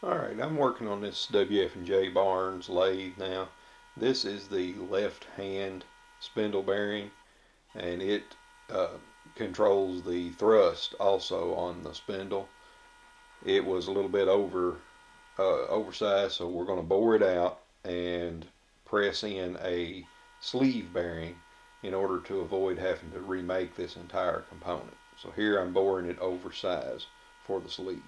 Alright, I'm working on this W.F J Barnes lathe now. This is the left hand spindle bearing, and it uh, controls the thrust also on the spindle. It was a little bit oversized, so we're going to bore it out and press in a sleeve bearing in order to avoid having to remake this entire component. So here I'm boring it oversized for the sleeve.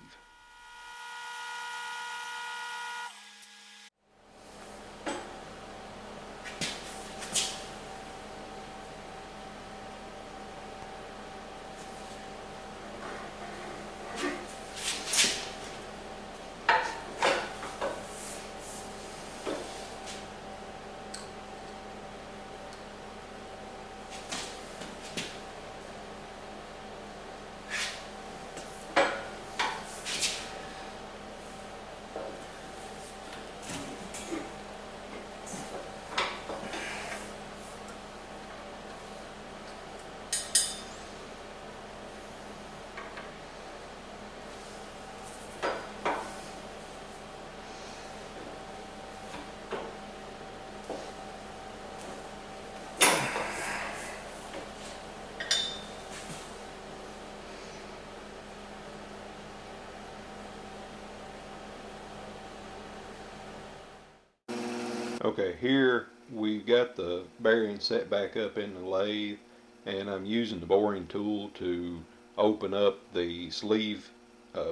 Okay, here we've got the bearing set back up in the lathe, and I'm using the boring tool to open up the sleeve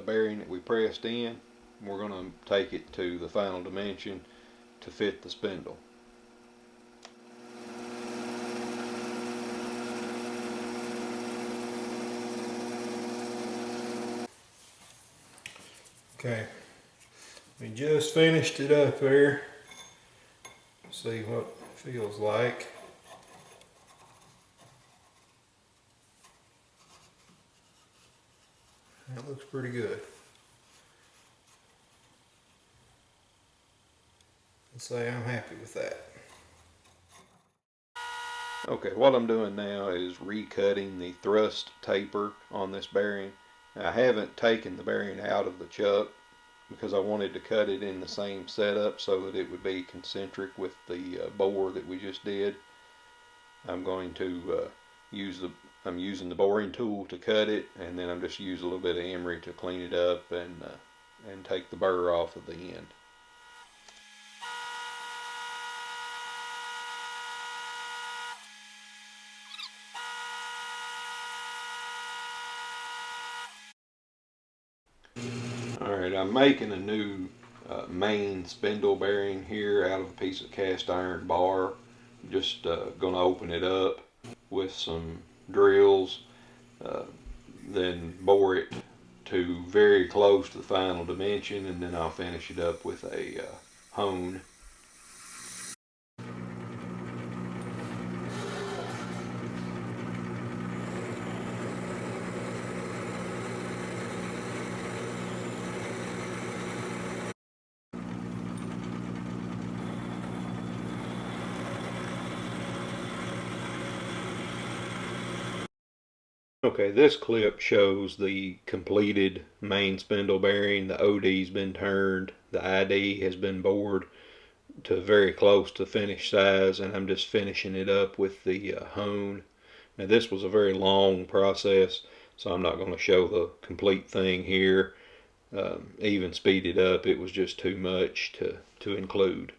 bearing that we pressed in. We're going to take it to the final dimension to fit the spindle. Okay, we just finished it up there. See what it feels like. That looks pretty good. I'd say I'm happy with that. Okay, what I'm doing now is recutting the thrust taper on this bearing. I haven't taken the bearing out of the chuck because I wanted to cut it in the same setup so that it would be concentric with the bore that we just did. I'm going to I'm using the boring tool to cut it, and then I'm just using a little bit of emery to clean it up and take the burr off of the end. Alright, I'm making a new main spindle bearing here out of a piece of cast iron bar. Just going to open it up with some drills, uh, then bore it to very close to the final dimension, and then I'll finish it up with a hone. Okay, this clip shows the completed main spindle bearing. The OD's been turned, the ID has been bored to very close to finished size, and I'm just finishing it up with the hone. Now this was a very long process, so I'm not going to show the complete thing here. Even speed it up, it was just too much to include.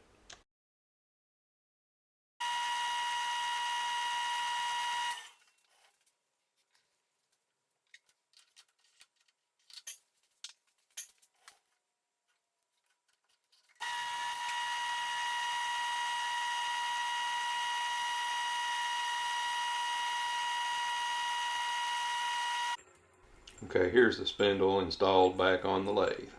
Okay, here's the spindle installed back on the lathe.